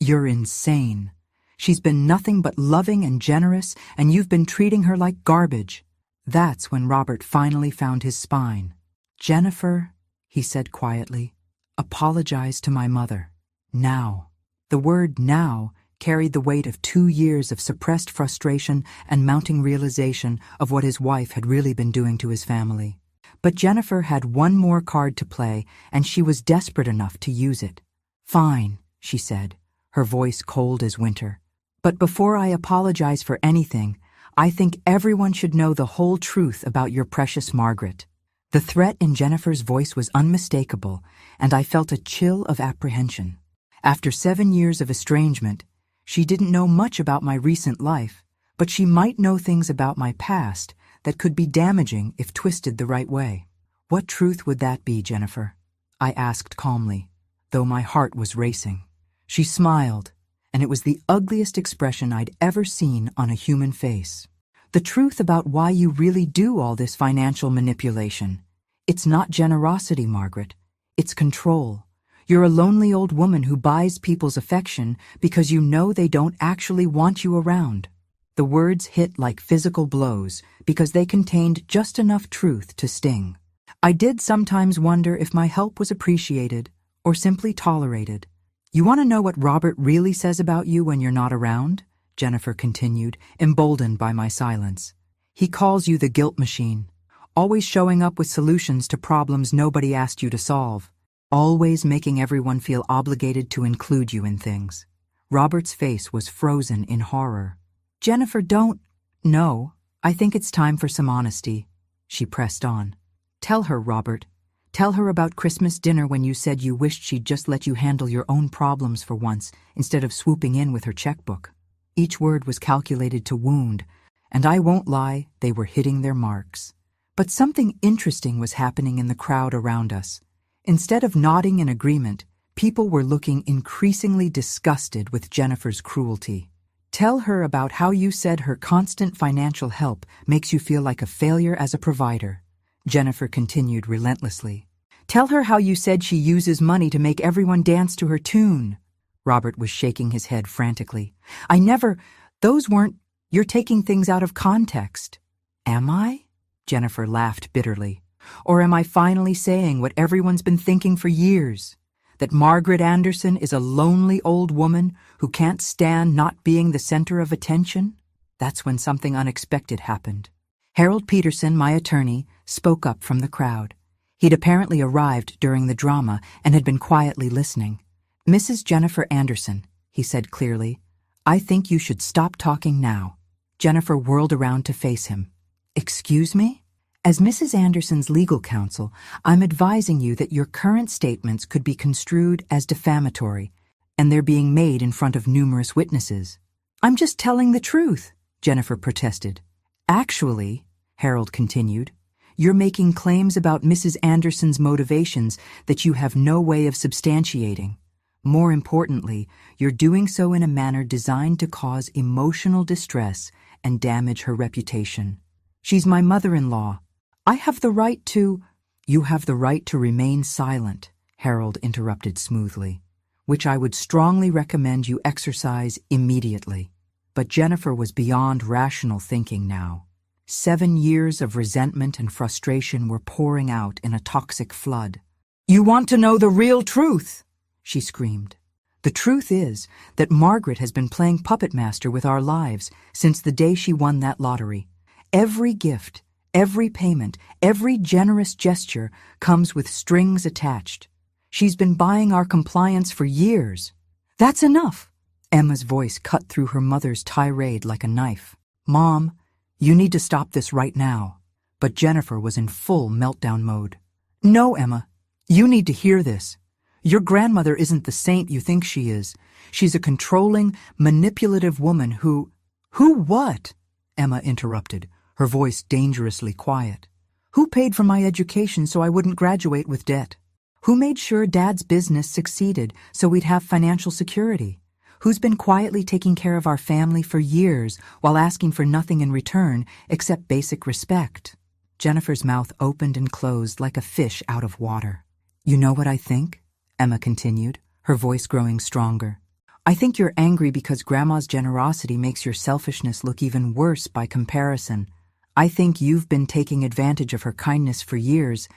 you're insane. She's been nothing but loving and generous, and you've been treating her like garbage. That's when Robert finally found his spine. Jennifer, he said quietly, apologize to my mother. Now. The word now carried the weight of 2 years of suppressed frustration and mounting realization of what his wife had really been doing to his family. But Jennifer had one more card to play, and she was desperate enough to use it. Fine, she said, her voice cold as winter. But before I apologize for anything, I think everyone should know the whole truth about your precious Margaret. The threat in Jennifer's voice was unmistakable, and I felt a chill of apprehension. After 7 years of estrangement, she didn't know much about my recent life, but she might know things about my past that could be damaging if twisted the right way. What truth would that be, Jennifer? I asked calmly, though my heart was racing. She smiled, and it was the ugliest expression I'd ever seen on a human face. The truth about why you really do all this financial manipulation. It's not generosity, Margaret. It's control. You're a lonely old woman who buys people's affection because you know they don't actually want you around. The words hit like physical blows because they contained just enough truth to sting. I did sometimes wonder if my help was appreciated or simply tolerated. You want to know what Robert really says about you when you're not around? Jennifer continued, emboldened by my silence. He calls you the guilt machine, always showing up with solutions to problems nobody asked you to solve, always making everyone feel obligated to include you in things. Robert's face was frozen in horror. Jennifer, don't... No, I think it's time for some honesty, she pressed on. Tell her, Robert. Tell her about Christmas dinner when you said you wished she'd just let you handle your own problems for once instead of swooping in with her checkbook. Each word was calculated to wound, and I won't lie, they were hitting their marks. But something interesting was happening in the crowd around us. Instead of nodding in agreement, people were looking increasingly disgusted with Jennifer's cruelty. Tell her about how you said her constant financial help makes you feel like a failure as a provider, Jennifer continued relentlessly. Tell her how you said she uses money to make everyone dance to her tune. Robert was shaking his head frantically. Those weren't, you're taking things out of context. Am I? Jennifer laughed bitterly. Or am I finally saying what everyone's been thinking for years? That Margaret Anderson is a lonely old woman who can't stand not being the center of attention? That's when something unexpected happened. Harold Peterson, my attorney, spoke up from the crowd. He'd apparently arrived during the drama and had been quietly listening. Mrs. Jennifer Anderson, he said clearly, I think you should stop talking now. Jennifer whirled around to face him. Excuse me? As Mrs. Anderson's legal counsel, I'm advising you that your current statements could be construed as defamatory, and they're being made in front of numerous witnesses. I'm just telling the truth, Jennifer protested. Actually, Harold continued, you're making claims about Mrs. Anderson's motivations that you have no way of substantiating. More importantly, you're doing so in a manner designed to cause emotional distress and damage her reputation. She's my mother-in-law. I have the right to— You have the right to remain silent, Harold interrupted smoothly, which I would strongly recommend you exercise immediately. But Jennifer was beyond rational thinking now. 7 years of resentment and frustration were pouring out in a toxic flood. You want to know the real truth? She screamed. The truth is that Margaret has been playing puppet master with our lives since the day she won that lottery. Every gift, every payment, every generous gesture comes with strings attached. She's been buying our compliance for years. That's enough. Emma's voice cut through her mother's tirade like a knife. Mom, you need to stop this right now. But Jennifer was in full meltdown mode. No, Emma, you need to hear this. Your grandmother isn't the saint you think she is. She's a controlling, manipulative woman who— Who what? Emma interrupted, her voice dangerously quiet. Who paid for my education so I wouldn't graduate with debt? Who made sure Dad's business succeeded so we'd have financial security? Who's been quietly taking care of our family for years while asking for nothing in return except basic respect? Jennifer's mouth opened and closed like a fish out of water. You know what I think? Emma continued, her voice growing stronger. I think you're angry because Grandma's generosity makes your selfishness look even worse by comparison. I think you've been taking advantage of her kindness for years,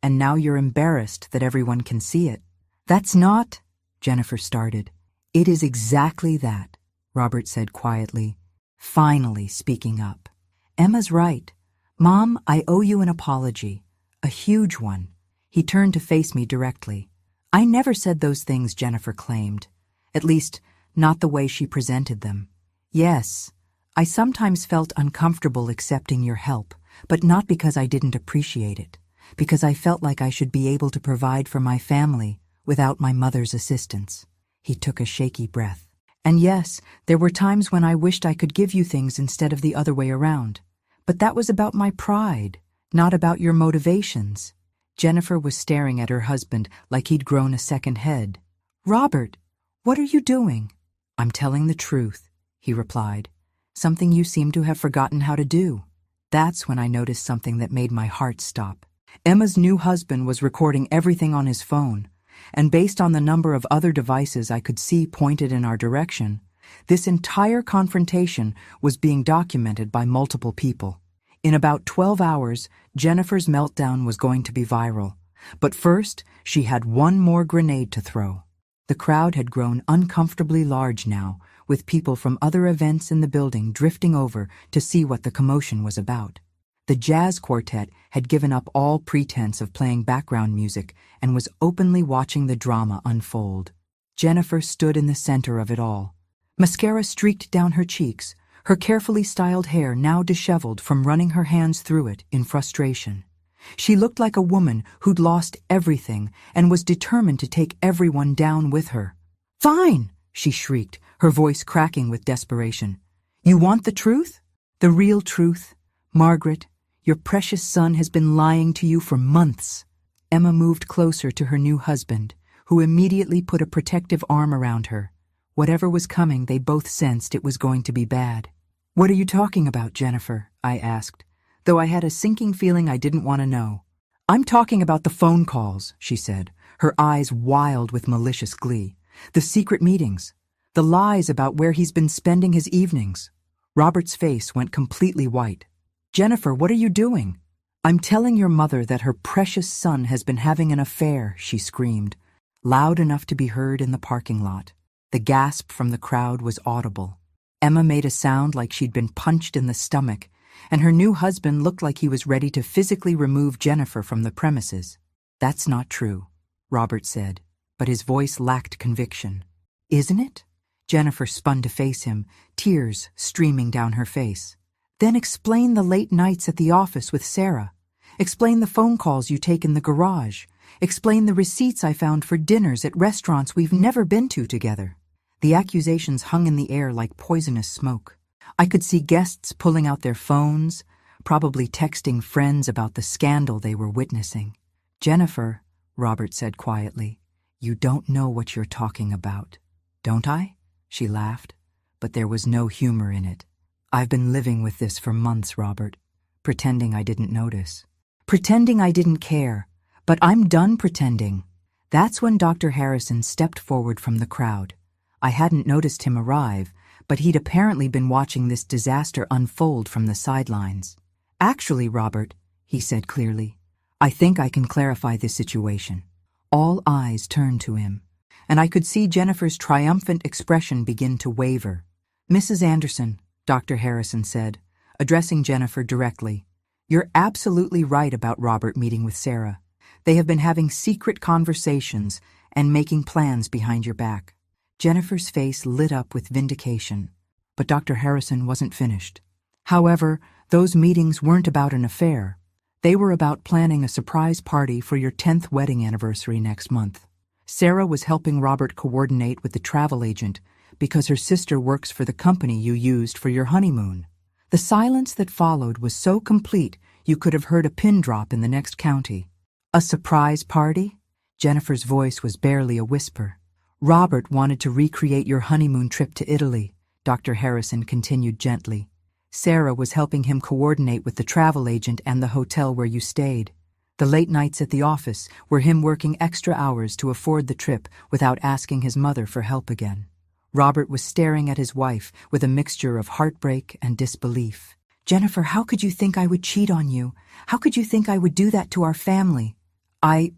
and now you're embarrassed that everyone can see it. That's not— Jennifer started. It is exactly that, Robert said quietly, finally speaking up. Emma's right. Mom, I owe you an apology. A huge one. He turned to face me directly. I never said those things Jennifer claimed. At least, not the way she presented them. Yes, I sometimes felt uncomfortable accepting your help, but not because I didn't appreciate it, because I felt like I should be able to provide for my family without my mother's assistance. He took a shaky breath. And yes, there were times when I wished I could give you things instead of the other way around. But that was about my pride, not about your motivations. Jennifer was staring at her husband like he'd grown a second head. Robert, what are you doing? I'm telling the truth, he replied. Something you seem to have forgotten how to do. That's when I noticed something that made my heart stop. Emma's new husband was recording everything on his phone, and based on the number of other devices I could see pointed in our direction, this entire confrontation was being documented by multiple people. In about 12 hours, Jennifer's meltdown was going to be viral. But first, she had one more grenade to throw. The crowd had grown uncomfortably large now, with people from other events in the building drifting over to see what the commotion was about. The jazz quartet had given up all pretense of playing background music and was openly watching the drama unfold. Jennifer stood in the center of it all. Mascara streaked down her cheeks, her carefully styled hair now disheveled from running her hands through it in frustration. She looked like a woman who'd lost everything and was determined to take everyone down with her. "Fine!" she shrieked, her voice cracking with desperation. "You want the truth? The real truth? Margaret, your precious son has been lying to you for months." Emma moved closer to her new husband, who immediately put a protective arm around her. Whatever was coming, they both sensed it was going to be bad. "What are you talking about, Jennifer?" I asked, though I had a sinking feeling I didn't want to know. "I'm talking about the phone calls," she said, her eyes wild with malicious glee. "The secret meetings. The lies about where he's been spending his evenings." Robert's face went completely white. "Jennifer, what are you doing?" "I'm telling your mother that her precious son has been having an affair," she screamed, loud enough to be heard in the parking lot. The gasp from the crowd was audible. Emma made a sound like she'd been punched in the stomach, and her new husband looked like he was ready to physically remove Jennifer from the premises. "That's not true," Robert said, but his voice lacked conviction. "Isn't it?" Jennifer spun to face him, tears streaming down her face. "Then explain the late nights at the office with Sarah. Explain the phone calls you take in the garage. Explain the receipts I found for dinners at restaurants we've never been to together." The accusations hung in the air like poisonous smoke. I could see guests pulling out their phones, probably texting friends about the scandal they were witnessing. "Jennifer," Robert said quietly, "you don't know what you're talking about." "Don't I?" She laughed, but there was no humor in it. "I've been living with this for months, Robert, pretending I didn't notice. Pretending I didn't care. But I'm done pretending." That's when Dr. Harrison stepped forward from the crowd. I hadn't noticed him arrive, but he'd apparently been watching this disaster unfold from the sidelines. "Actually, Robert," he said clearly, "I think I can clarify this situation." All eyes turned to him, and I could see Jennifer's triumphant expression begin to waver. "Mrs. Anderson," Dr. Harrison said, addressing Jennifer directly, "you're absolutely right about Robert meeting with Sarah. They have been having secret conversations and making plans behind your back." Jennifer's face lit up with vindication, but Dr. Harrison wasn't finished. "However, those meetings weren't about an affair. They were about planning a surprise party for your 10th wedding anniversary next month. Sarah was helping Robert coordinate with the travel agent because her sister works for the company you used for your honeymoon." The silence that followed was so complete you could have heard a pin drop in the next county. "A surprise party?" Jennifer's voice was barely a whisper. "Robert wanted to recreate your honeymoon trip to Italy," Dr. Harrison continued gently. "Sarah was helping him coordinate with the travel agent and the hotel where you stayed. The late nights at the office were him working extra hours to afford the trip without asking his mother for help again." Robert was staring at his wife with a mixture of heartbreak and disbelief. "Jennifer, how could you think I would cheat on you? How could you think I would do that to our family?" I,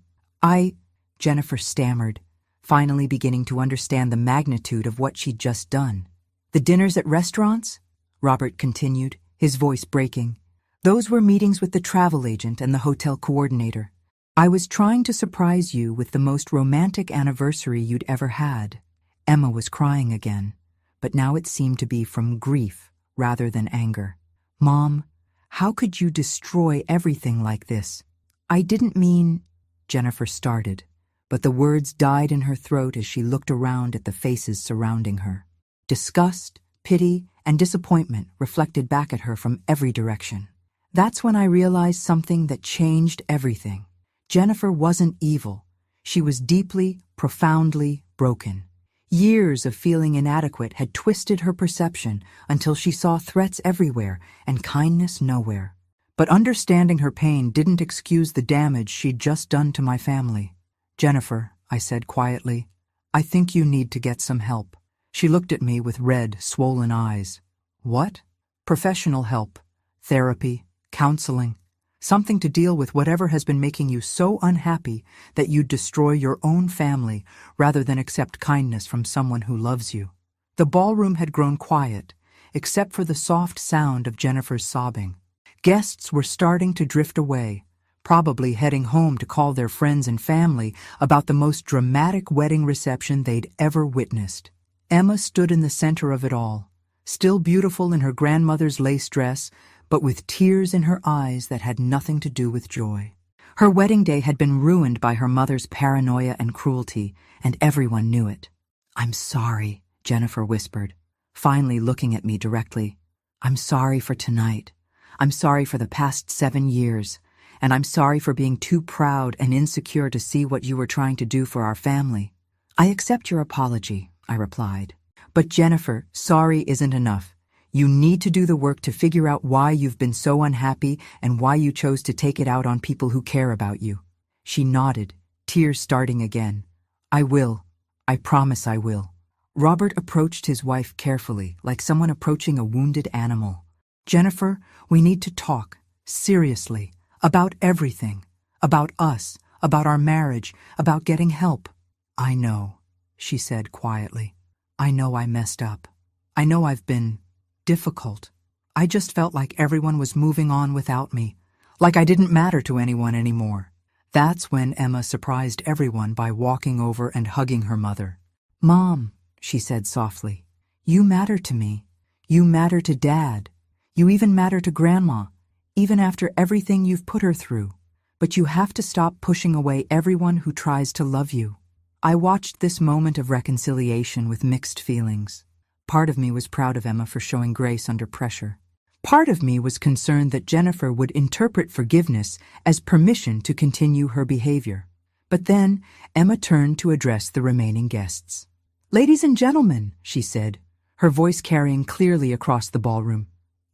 Jennifer stammered, finally beginning to understand the magnitude of what she'd just done. "The dinners at restaurants?" Robert continued, his voice breaking. "Those were meetings with the travel agent and the hotel coordinator. I was trying to surprise you with the most romantic anniversary you'd ever had." Emma was crying again, but now it seemed to be from grief rather than anger. "Mom, how could you destroy everything like this?" "I didn't mean—" Jennifer started, but the words died in her throat as she looked around at the faces surrounding her. Disgust, pity, and disappointment reflected back at her from every direction. That's when I realized something that changed everything. Jennifer wasn't evil. She was deeply, profoundly broken. Years of feeling inadequate had twisted her perception until she saw threats everywhere and kindness nowhere. But understanding her pain didn't excuse the damage she'd just done to my family. "Jennifer," I said quietly, "I think you need to get some help." She looked at me with red, swollen eyes. "What?" "Professional help. Therapy. Counseling. Something to deal with whatever has been making you so unhappy that you'd destroy your own family rather than accept kindness from someone who loves you." The ballroom had grown quiet, except for the soft sound of Jennifer's sobbing. Guests were starting to drift away, probably heading home to call their friends and family about the most dramatic wedding reception they'd ever witnessed. Emma stood in the center of it all, still beautiful in her grandmother's lace dress, but with tears in her eyes that had nothing to do with joy. Her wedding day had been ruined by her mother's paranoia and cruelty, and everyone knew it. "I'm sorry," Jennifer whispered, finally looking at me directly. "I'm sorry for tonight. I'm sorry for the past 7 years, and I'm sorry for being too proud and insecure to see what you were trying to do for our family." "I accept your apology," I replied. "But Jennifer, sorry isn't enough. You need to do the work to figure out why you've been so unhappy and why you chose to take it out on people who care about you." She nodded, tears starting again. "I will. I promise I will." Robert approached his wife carefully, like someone approaching a wounded animal. "Jennifer, we need to talk, seriously, about everything. About us, about our marriage, about getting help." "I know," she said quietly. "I know I messed up. I know I've been difficult. I just felt like everyone was moving on without me, like I didn't matter to anyone anymore." That's when Emma surprised everyone by walking over and hugging her mother. "Mom," she said softly, "you matter to me. You matter to Dad. You even matter to Grandma, even after everything you've put her through. But you have to stop pushing away everyone who tries to love you." I watched this moment of reconciliation with mixed feelings. Part of me was proud of Emma for showing grace under pressure. Part of me was concerned that Jennifer would interpret forgiveness as permission to continue her behavior. But then Emma turned to address the remaining guests. "Ladies and gentlemen," she said, her voice carrying clearly across the ballroom,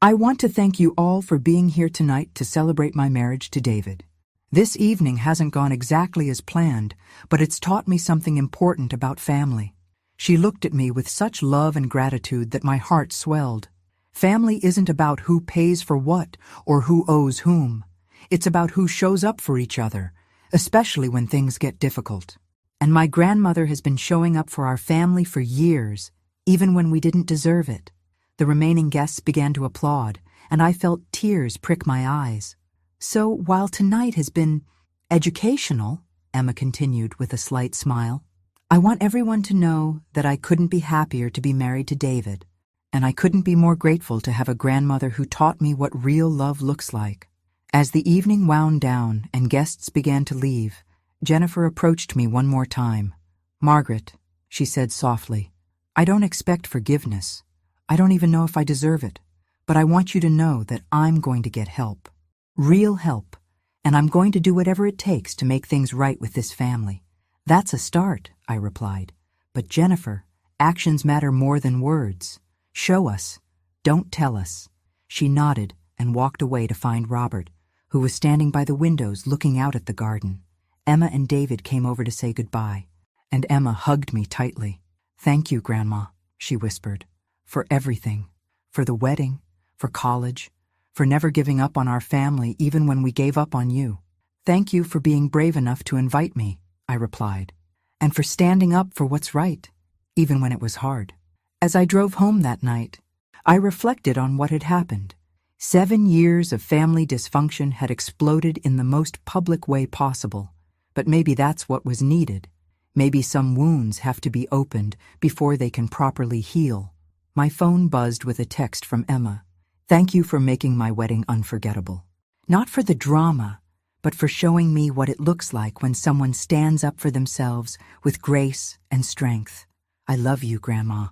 "I want to thank you all for being here tonight to celebrate my marriage to David. This evening hasn't gone exactly as planned, but it's taught me something important about family." She looked at me with such love and gratitude that my heart swelled. Family isn't about who pays for what or who owes whom. It's about who shows up for each other, especially when things get difficult. And my grandmother has been showing up for our family for years, even when we didn't deserve it. The remaining guests began to applaud, and I felt tears prick my eyes. "So while tonight has been educational," Emma continued with a slight smile, "I want everyone to know that I couldn't be happier to be married to David, and I couldn't be more grateful to have a grandmother who taught me what real love looks like." As the evening wound down and guests began to leave, Jennifer approached me one more time. "Margaret," she said softly, "I don't expect forgiveness. I don't even know if I deserve it, but I want you to know that I'm going to get help. Real help, and I'm going to do whatever it takes to make things right with this family." "That's a start," I replied. "But Jennifer, actions matter more than words. Show us. Don't tell us." She nodded and walked away to find Robert, who was standing by the windows looking out at the garden. Emma and David came over to say goodbye, and Emma hugged me tightly. "Thank you, Grandma," she whispered, "for everything, for the wedding, for college, for never giving up on our family even when we gave up on you." "Thank you for being brave enough to invite me," I replied, "and for standing up for what's right, even when it was hard." As I drove home that night, I reflected on what had happened. 7 years of family dysfunction had exploded in the most public way possible, but maybe that's what was needed. Maybe some wounds have to be opened before they can properly heal. My phone buzzed with a text from Emma. "Thank you for making my wedding unforgettable. Not for the drama, but for showing me what it looks like when someone stands up for themselves with grace and strength. I love you, Grandma."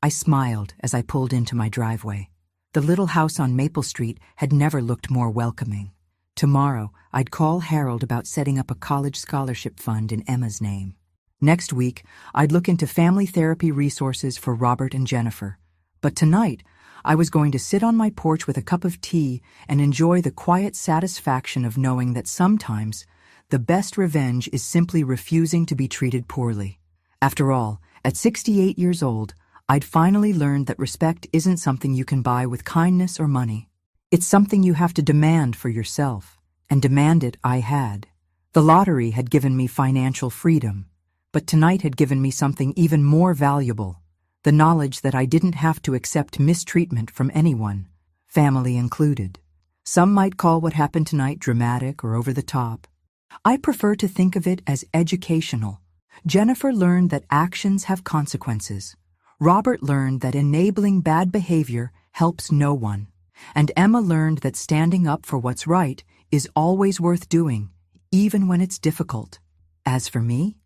I smiled as I pulled into my driveway. The little house on Maple Street had never looked more welcoming. Tomorrow, I'd call Harold about setting up a college scholarship fund in Emma's name. Next week, I'd look into family therapy resources for Robert and Jennifer. But tonight, I was going to sit on my porch with a cup of tea and enjoy the quiet satisfaction of knowing that sometimes the best revenge is simply refusing to be treated poorly. After all, at 68 years old, I'd finally learned that respect isn't something you can buy with kindness or money. It's something you have to demand for yourself, and demand it I had. The lottery had given me financial freedom, but tonight had given me something even more valuable, the knowledge that I didn't have to accept mistreatment from anyone, family included. Some might call what happened tonight dramatic or over the top. I prefer to think of it as educational. Jennifer learned that actions have consequences. Robert learned that enabling bad behavior helps no one. And Emma learned that standing up for what's right is always worth doing, even when it's difficult. As for me,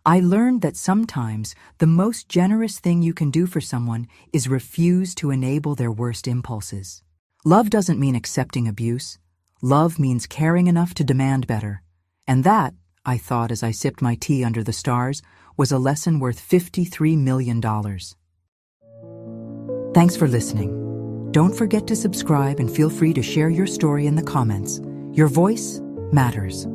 I learned that sometimes the most generous thing you can do for someone is refuse to enable their worst impulses. Love doesn't mean accepting abuse. Love means caring enough to demand better. And that, I thought as I sipped my tea under the stars, was a lesson worth $53 million. Thanks for listening. Don't forget to subscribe and feel free to share your story in the comments. Your voice matters.